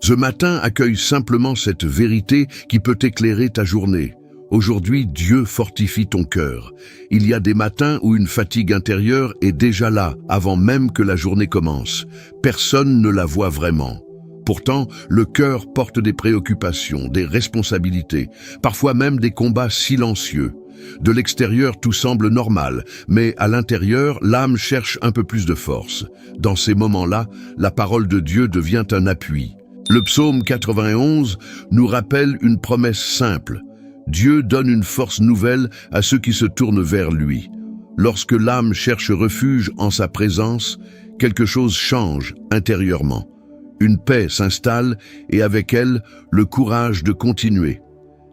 Ce matin, accueille simplement cette vérité qui peut éclairer ta journée. Aujourd'hui, Dieu fortifie ton cœur. Il y a des matins où une fatigue intérieure est déjà là, avant même que la journée commence. Personne ne la voit vraiment. Pourtant, le cœur porte des préoccupations, des responsabilités, parfois même des combats silencieux. De l'extérieur, tout semble normal, mais à l'intérieur, l'âme cherche un peu plus de force. Dans ces moments-là, la parole de Dieu devient un appui. Le psaume 91 nous rappelle une promesse simple. Dieu donne une force nouvelle à ceux qui se tournent vers lui. Lorsque l'âme cherche refuge en sa présence, quelque chose change intérieurement. Une paix s'installe et avec elle, le courage de continuer.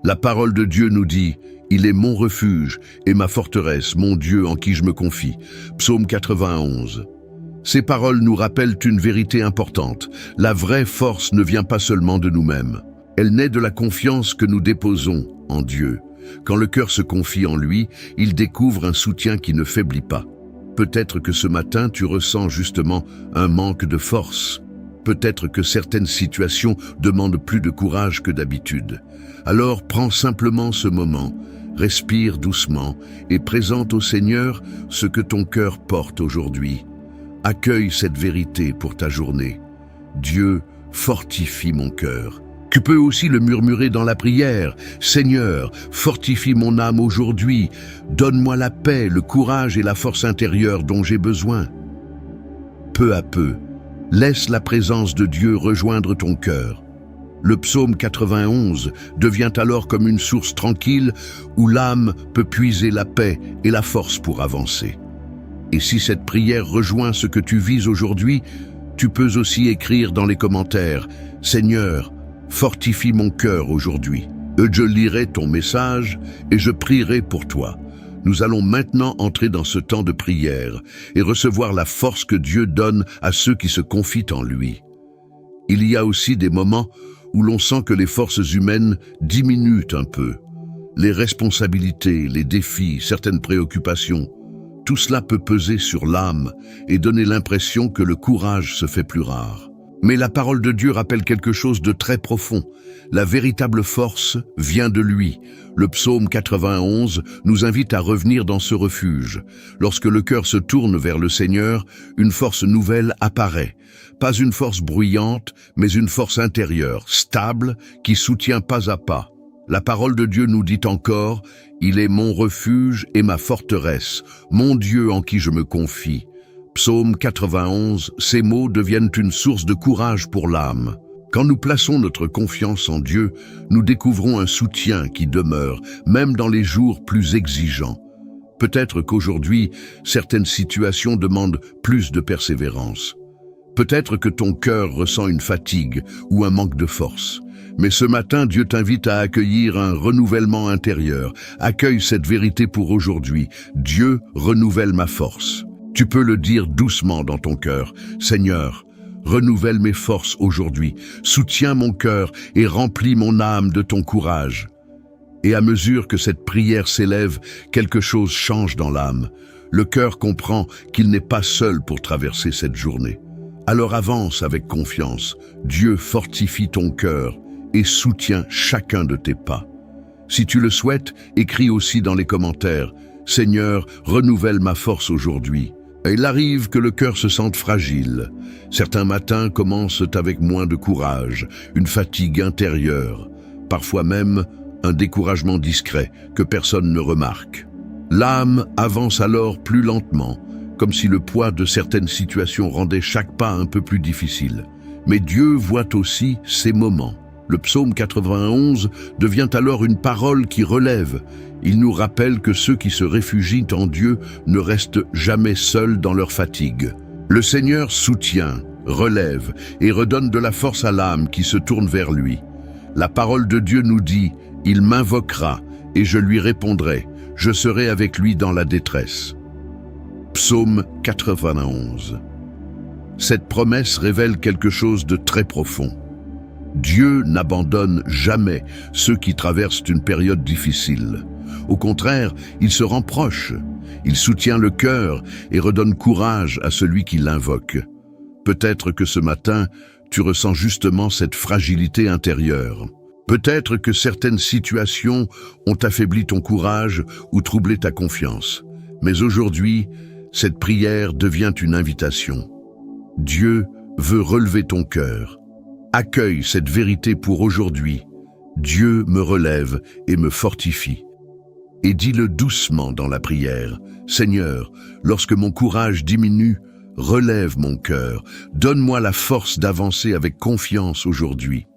La parole de Dieu nous dit « Il est mon refuge et ma forteresse, mon Dieu en qui je me confie ». Psaume 91. Ces paroles nous rappellent une vérité importante. La vraie force ne vient pas seulement de nous-mêmes. Elle naît de la confiance que nous déposons en Dieu. Quand le cœur se confie en lui, il découvre un soutien qui ne faiblit pas. Peut-être que ce matin, tu ressens justement un manque de force. Peut-être que certaines situations demandent plus de courage que d'habitude. Alors prends simplement ce moment, respire doucement et présente au Seigneur ce que ton cœur porte aujourd'hui. Accueille cette vérité pour ta journée. Dieu fortifie mon cœur. Tu peux aussi le murmurer dans la prière. Seigneur, fortifie mon âme aujourd'hui. Donne-moi la paix, le courage et la force intérieure dont j'ai besoin. Peu à peu, laisse la présence de Dieu rejoindre ton cœur. Le psaume 91 devient alors comme une source tranquille où l'âme peut puiser la paix et la force pour avancer. Et si cette prière rejoint ce que tu vis aujourd'hui, tu peux aussi écrire dans les commentaires « Seigneur, fortifie mon cœur aujourd'hui. Je lirai ton message et je prierai pour toi. » Nous allons maintenant entrer dans ce temps de prière et recevoir la force que Dieu donne à ceux qui se confient en lui. Il y a aussi des moments où l'on sent que les forces humaines diminuent un peu. Les responsabilités, les défis, certaines préoccupations, tout cela peut peser sur l'âme et donner l'impression que le courage se fait plus rare. Mais la parole de Dieu rappelle quelque chose de très profond. La véritable force vient de lui. Le psaume 91 nous invite à revenir dans ce refuge. Lorsque le cœur se tourne vers le Seigneur, une force nouvelle apparaît. Pas une force bruyante, mais une force intérieure, stable, qui soutient pas à pas. La parole de Dieu nous dit encore « Il est mon refuge et ma forteresse, mon Dieu en qui je me confie ». Psaume 91, ces mots deviennent une source de courage pour l'âme. Quand nous plaçons notre confiance en Dieu, nous découvrons un soutien qui demeure, même dans les jours plus exigeants. Peut-être qu'aujourd'hui, certaines situations demandent plus de persévérance. Peut-être que ton cœur ressent une fatigue ou un manque de force. Mais ce matin, Dieu t'invite à accueillir un renouvellement intérieur. Accueille cette vérité pour aujourd'hui. Dieu renouvelle ma force. Tu peux le dire doucement dans ton cœur. Seigneur, renouvelle mes forces aujourd'hui. Soutiens mon cœur et remplis mon âme de ton courage. Et à mesure que cette prière s'élève, quelque chose change dans l'âme. Le cœur comprend qu'il n'est pas seul pour traverser cette journée. Alors avance avec confiance. Dieu fortifie ton cœur et soutient chacun de tes pas. Si tu le souhaites, écris aussi dans les commentaires « Seigneur, renouvelle ma force aujourd'hui ». Il arrive que le cœur se sente fragile. Certains matins commencent avec moins de courage, une fatigue intérieure, parfois même un découragement discret que personne ne remarque. L'âme avance alors plus lentement, comme si le poids de certaines situations rendait chaque pas un peu plus difficile. Mais Dieu voit aussi ces moments. Le psaume 91 devient alors une parole qui relève. Il nous rappelle que ceux qui se réfugient en Dieu ne restent jamais seuls dans leur fatigue. Le Seigneur soutient, relève et redonne de la force à l'âme qui se tourne vers lui. La parole de Dieu nous dit « Il m'invoquera et je lui répondrai, je serai avec lui dans la détresse ». Psaume 91. Cette promesse révèle quelque chose de très profond. Dieu n'abandonne jamais ceux qui traversent une période difficile. Au contraire, il se rend proche. Il soutient le cœur et redonne courage à celui qui l'invoque. Peut-être que ce matin, tu ressens justement cette fragilité intérieure. Peut-être que certaines situations ont affaibli ton courage ou troublé ta confiance. Mais aujourd'hui, cette prière devient une invitation. Dieu veut relever ton cœur. Accueille cette vérité pour aujourd'hui. Dieu me relève et me fortifie. Et dis-le doucement dans la prière. Seigneur, lorsque mon courage diminue, relève mon cœur. Donne-moi la force d'avancer avec confiance aujourd'hui.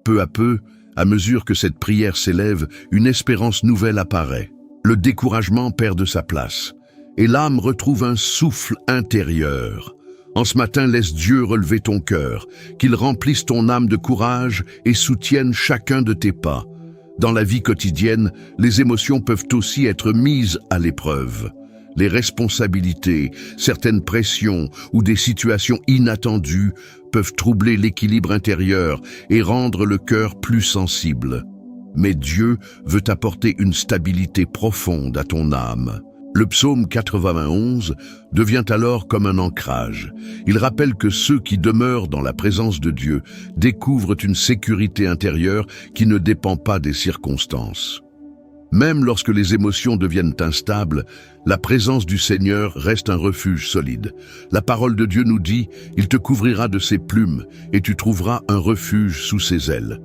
Peu à peu, à mesure que cette prière s'élève, une espérance nouvelle apparaît. Le découragement perd de sa place et l'âme retrouve un souffle intérieur. En ce matin, laisse Dieu relever ton cœur, qu'il remplisse ton âme de courage et soutienne chacun de tes pas. Dans la vie quotidienne, les émotions peuvent aussi être mises à l'épreuve. Les responsabilités, certaines pressions ou des situations inattendues peuvent troubler l'équilibre intérieur et rendre le cœur plus sensible. Mais Dieu veut apporter une stabilité profonde à ton âme. Le psaume 91 devient alors comme un ancrage. Il rappelle que ceux qui demeurent dans la présence de Dieu découvrent une sécurité intérieure qui ne dépend pas des circonstances. Même lorsque les émotions deviennent instables, la présence du Seigneur reste un refuge solide. La parole de Dieu nous dit « Il te couvrira de ses plumes et tu trouveras un refuge sous ses ailes ».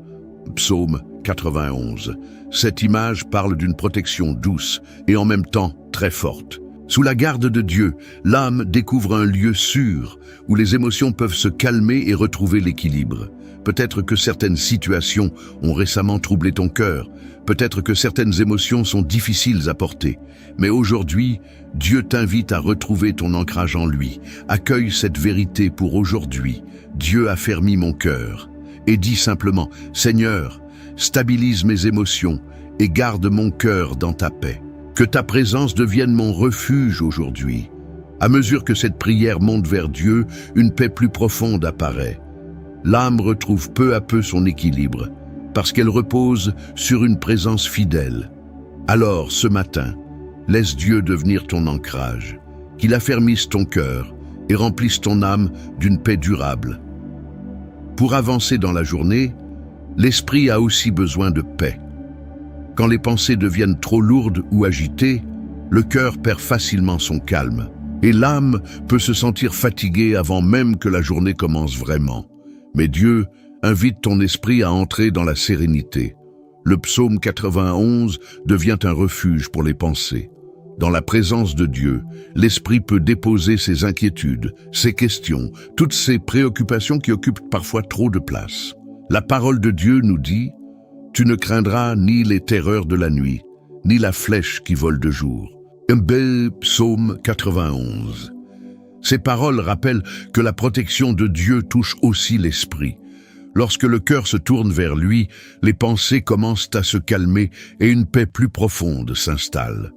Psaume 91. Cette image parle d'une protection douce et en même temps très forte. Sous la garde de Dieu, l'âme découvre un lieu sûr où les émotions peuvent se calmer et retrouver l'équilibre. Peut-être que certaines situations ont récemment troublé ton cœur. Peut-être que certaines émotions sont difficiles à porter. Mais aujourd'hui, Dieu t'invite à retrouver ton ancrage en lui. Accueille cette vérité pour aujourd'hui. Dieu a fermi mon cœur. Et dis simplement, Seigneur, stabilise mes émotions et garde mon cœur dans ta paix. Que ta présence devienne mon refuge aujourd'hui. À mesure que cette prière monte vers Dieu, une paix plus profonde apparaît. L'âme retrouve peu à peu son équilibre, parce qu'elle repose sur une présence fidèle. Alors, ce matin, laisse Dieu devenir ton ancrage, qu'il affermisse ton cœur et remplisse ton âme d'une paix durable. Pour avancer dans la journée, l'esprit a aussi besoin de paix. Quand les pensées deviennent trop lourdes ou agitées, le cœur perd facilement son calme, et l'âme peut se sentir fatiguée avant même que la journée commence vraiment. Mais Dieu invite ton esprit à entrer dans la sérénité. Le psaume 91 devient un refuge pour les pensées. Dans la présence de Dieu, l'esprit peut déposer ses inquiétudes, ses questions, toutes ces préoccupations qui occupent parfois trop de place. La parole de Dieu nous dit « Tu ne craindras ni les terreurs de la nuit, ni la flèche qui vole de jour ». Un bel psaume 91. Ces paroles rappellent que la protection de Dieu touche aussi l'esprit. Lorsque le cœur se tourne vers lui, les pensées commencent à se calmer et une paix plus profonde s'installe.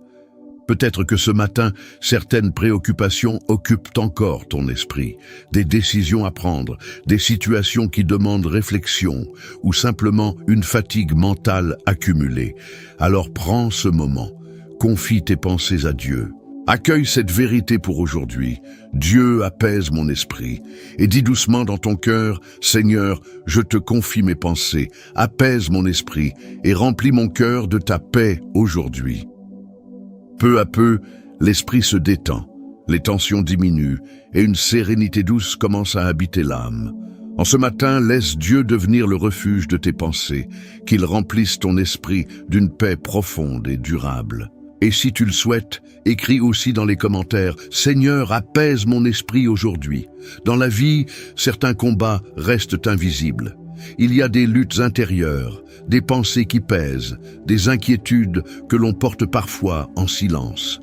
Peut-être que ce matin, certaines préoccupations occupent encore ton esprit. Des décisions à prendre, des situations qui demandent réflexion ou simplement une fatigue mentale accumulée. Alors prends ce moment, confie tes pensées à Dieu. Accueille cette vérité pour aujourd'hui. Dieu apaise mon esprit. Et dis doucement dans ton cœur, Seigneur, je te confie mes pensées. Apaise mon esprit et remplis mon cœur de ta paix aujourd'hui. Peu à peu, l'esprit se détend, les tensions diminuent et une sérénité douce commence à habiter l'âme. En ce matin, laisse Dieu devenir le refuge de tes pensées, qu'il remplisse ton esprit d'une paix profonde et durable. Et si tu le souhaites, écris aussi dans les commentaires « Seigneur, apaise mon esprit aujourd'hui ». Dans la vie, certains combats restent invisibles. Il y a des luttes intérieures, des pensées qui pèsent, des inquiétudes que l'on porte parfois en silence.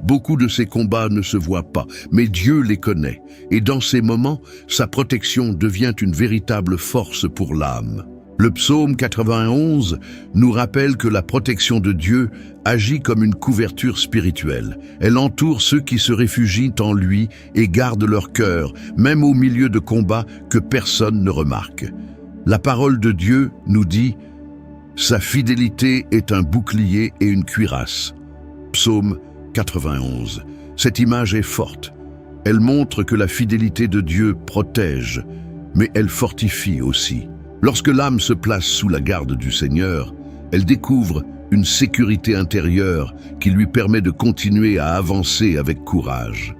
Beaucoup de ces combats ne se voient pas, mais Dieu les connaît, et dans ces moments, sa protection devient une véritable force pour l'âme. Le psaume 91 nous rappelle que la protection de Dieu agit comme une couverture spirituelle. Elle entoure ceux qui se réfugient en lui et gardent leur cœur, même au milieu de combats que personne ne remarque. La parole de Dieu nous dit « Sa fidélité est un bouclier et une cuirasse ». Psaume 91. Cette image est forte. Elle montre que la fidélité de Dieu protège, mais elle fortifie aussi. Lorsque l'âme se place sous la garde du Seigneur, elle découvre une sécurité intérieure qui lui permet de continuer à avancer avec courage.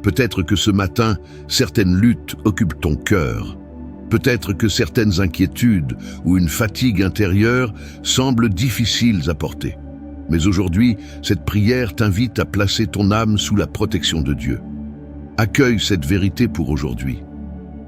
Peut-être que ce matin, certaines luttes occupent ton cœur. Peut-être que certaines inquiétudes ou une fatigue intérieure semblent difficiles à porter. Mais aujourd'hui, cette prière t'invite à placer ton âme sous la protection de Dieu. Accueille cette vérité pour aujourd'hui.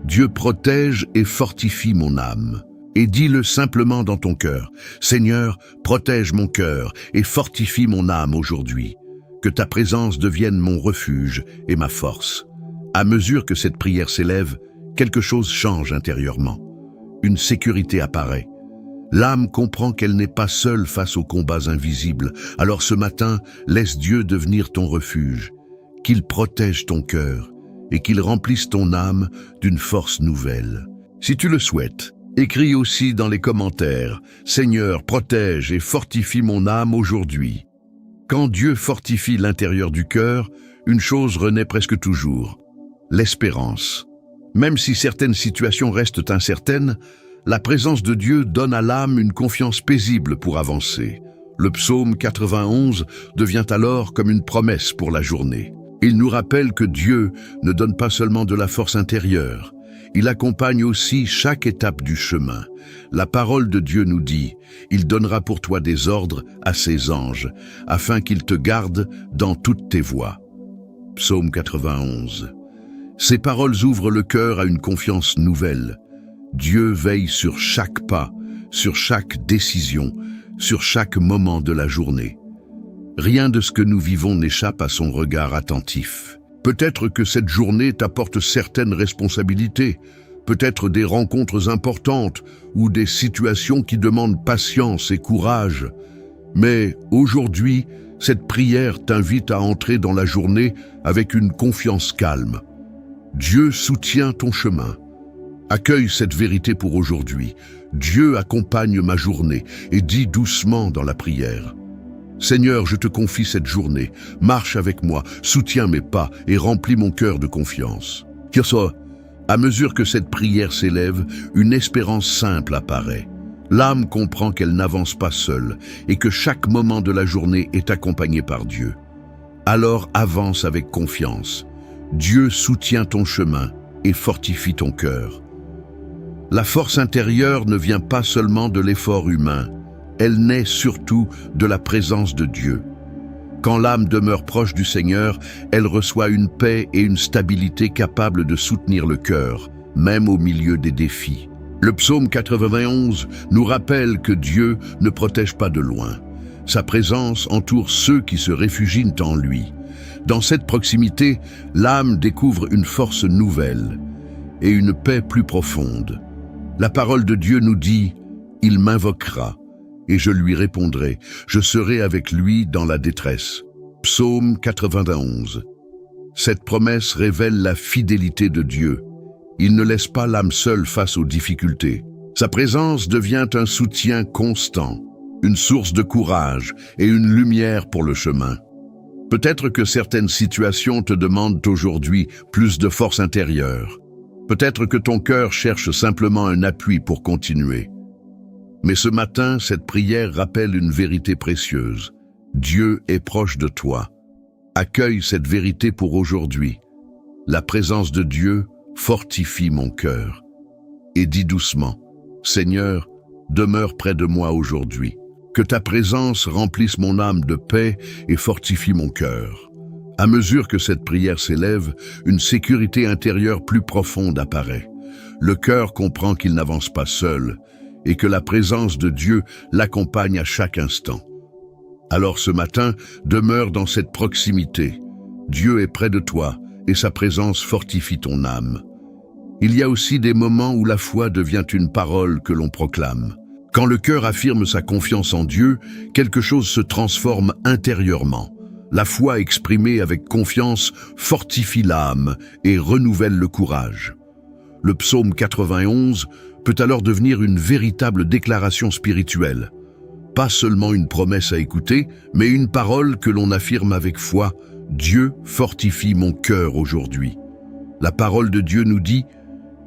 Dieu protège et fortifie mon âme. Et dis-le simplement dans ton cœur. Seigneur, protège mon cœur et fortifie mon âme aujourd'hui. Que ta présence devienne mon refuge et ma force. À mesure que cette prière s'élève, quelque chose change intérieurement. Une sécurité apparaît. L'âme comprend qu'elle n'est pas seule face aux combats invisibles. Alors ce matin, laisse Dieu devenir ton refuge. Qu'il protège ton cœur et qu'il remplisse ton âme d'une force nouvelle. Si tu le souhaites, écris aussi dans les commentaires « Seigneur, protège et fortifie mon âme aujourd'hui ». Quand Dieu fortifie l'intérieur du cœur, une chose renaît presque toujours, l'espérance. Même si certaines situations restent incertaines, la présence de Dieu donne à l'âme une confiance paisible pour avancer. Le psaume 91 devient alors comme une promesse pour la journée. Il nous rappelle que Dieu ne donne pas seulement de la force intérieure, il accompagne aussi chaque étape du chemin. La parole de Dieu nous dit « Il donnera pour toi des ordres à ses anges, afin qu'ils te gardent dans toutes tes voies. » Psaume 91. Ces paroles ouvrent le cœur à une confiance nouvelle. Dieu veille sur chaque pas, sur chaque décision, sur chaque moment de la journée. Rien de ce que nous vivons n'échappe à son regard attentif. Peut-être que cette journée t'apporte certaines responsabilités, peut-être des rencontres importantes ou des situations qui demandent patience et courage. Mais aujourd'hui, cette prière t'invite à entrer dans la journée avec une confiance calme. Dieu soutient ton chemin. Accueille cette vérité pour aujourd'hui. Dieu accompagne ma journée et dis doucement dans la prière. Seigneur, je te confie cette journée, marche avec moi, soutiens mes pas et remplis mon cœur de confiance. À mesure que cette prière s'élève, une espérance simple apparaît. L'âme comprend qu'elle n'avance pas seule et que chaque moment de la journée est accompagné par Dieu. Alors avance avec confiance. Dieu soutient ton chemin et fortifie ton cœur. La force intérieure ne vient pas seulement de l'effort humain, elle naît surtout de la présence de Dieu. Quand l'âme demeure proche du Seigneur, elle reçoit une paix et une stabilité capables de soutenir le cœur, même au milieu des défis. Le psaume 91 nous rappelle que Dieu ne protège pas de loin. Sa présence entoure ceux qui se réfugient en lui. Dans cette proximité, l'âme découvre une force nouvelle et une paix plus profonde. La parole de Dieu nous dit « Il m'invoquera ». Et je lui répondrai, je serai avec lui dans la détresse. Psaume 91. Cette promesse révèle la fidélité de Dieu. Il ne laisse pas l'âme seule face aux difficultés. Sa présence devient un soutien constant, une source de courage et une lumière pour le chemin. Peut-être que certaines situations te demandent aujourd'hui plus de force intérieure. Peut-être que ton cœur cherche simplement un appui pour continuer. Mais ce matin, cette prière rappelle une vérité précieuse. Dieu est proche de toi. Accueille cette vérité pour aujourd'hui. La présence de Dieu fortifie mon cœur. Et dis doucement, Seigneur, demeure près de moi aujourd'hui. Que ta présence remplisse mon âme de paix et fortifie mon cœur. À mesure que cette prière s'élève, une sécurité intérieure plus profonde apparaît. Le cœur comprend qu'il n'avance pas seul, et que la présence de Dieu l'accompagne à chaque instant. Alors ce matin, demeure dans cette proximité. Dieu est près de toi et sa présence fortifie ton âme. Il y a aussi des moments où la foi devient une parole que l'on proclame. Quand le cœur affirme sa confiance en Dieu, quelque chose se transforme intérieurement. La foi exprimée avec confiance fortifie l'âme et renouvelle le courage. Le psaume 91 peut alors devenir une véritable déclaration spirituelle. Pas seulement une promesse à écouter, mais une parole que l'on affirme avec foi. Dieu fortifie mon cœur aujourd'hui. La parole de Dieu nous dit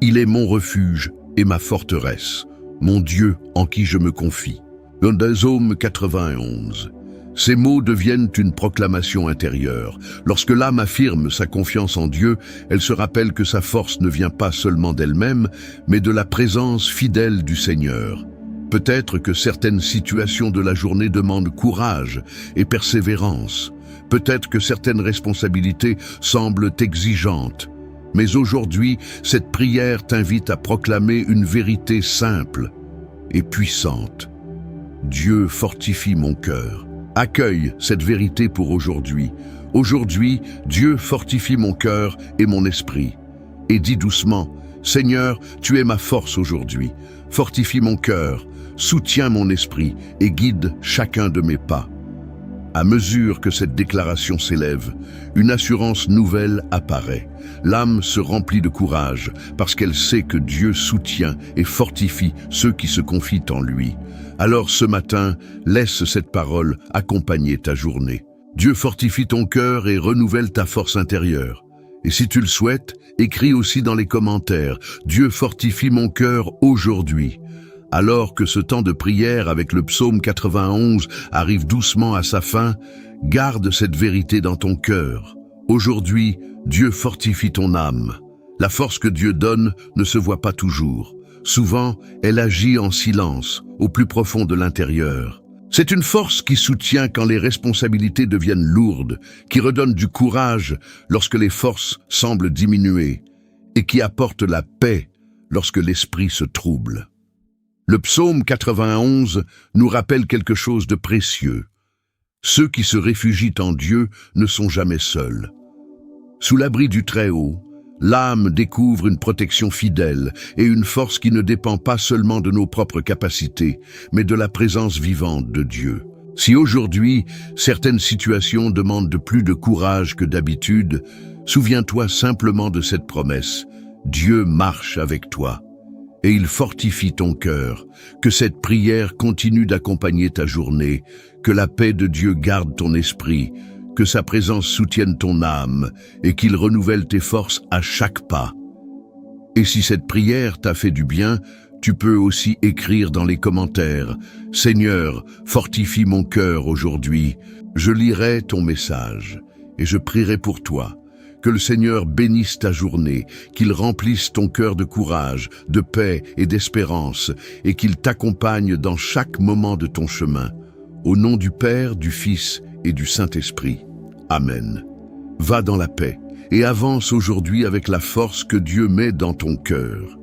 Il est mon refuge et ma forteresse, mon Dieu en qui je me confie. Psaume 91. Ces mots deviennent une proclamation intérieure. Lorsque l'âme affirme sa confiance en Dieu, elle se rappelle que sa force ne vient pas seulement d'elle-même, mais de la présence fidèle du Seigneur. Peut-être que certaines situations de la journée demandent courage et persévérance. Peut-être que certaines responsabilités semblent exigeantes. Mais aujourd'hui, cette prière t'invite à proclamer une vérité simple et puissante. Dieu fortifie mon cœur. Accueille cette vérité pour aujourd'hui. Aujourd'hui, Dieu fortifie mon cœur et mon esprit. Et dis doucement, Seigneur, tu es ma force aujourd'hui. Fortifie mon cœur, soutiens mon esprit et guide chacun de mes pas. À mesure que cette déclaration s'élève, une assurance nouvelle apparaît. L'âme se remplit de courage parce qu'elle sait que Dieu soutient et fortifie ceux qui se confient en lui. Alors ce matin, laisse cette parole accompagner ta journée. Dieu fortifie ton cœur et renouvelle ta force intérieure. Et si tu le souhaites, écris aussi dans les commentaires « Dieu fortifie mon cœur aujourd'hui ». Alors que ce temps de prière avec le psaume 91 arrive doucement à sa fin, garde cette vérité dans ton cœur. Aujourd'hui, Dieu fortifie ton âme. La force que Dieu donne ne se voit pas toujours. Souvent, elle agit en silence, au plus profond de l'intérieur. C'est une force qui soutient quand les responsabilités deviennent lourdes, qui redonne du courage lorsque les forces semblent diminuer, et qui apporte la paix lorsque l'esprit se trouble. Le psaume 91 nous rappelle quelque chose de précieux. Ceux qui se réfugient en Dieu ne sont jamais seuls. Sous l'abri du Très-Haut, l'âme découvre une protection fidèle et une force qui ne dépend pas seulement de nos propres capacités, mais de la présence vivante de Dieu. Si aujourd'hui, certaines situations demandent de plus de courage que d'habitude, souviens-toi simplement de cette promesse. Dieu marche avec toi. Et il fortifie ton cœur, que cette prière continue d'accompagner ta journée, que la paix de Dieu garde ton esprit, que sa présence soutienne ton âme et qu'il renouvelle tes forces à chaque pas. Et si cette prière t'a fait du bien, tu peux aussi écrire dans les commentaires « Seigneur, fortifie mon cœur aujourd'hui ». Je lirai ton message et je prierai pour toi. Que le Seigneur bénisse ta journée, qu'il remplisse ton cœur de courage, de paix et d'espérance, et qu'il t'accompagne dans chaque moment de ton chemin. Au nom du Père, du Fils et du Saint-Esprit. Amen. Va dans la paix et avance aujourd'hui avec la force que Dieu met dans ton cœur.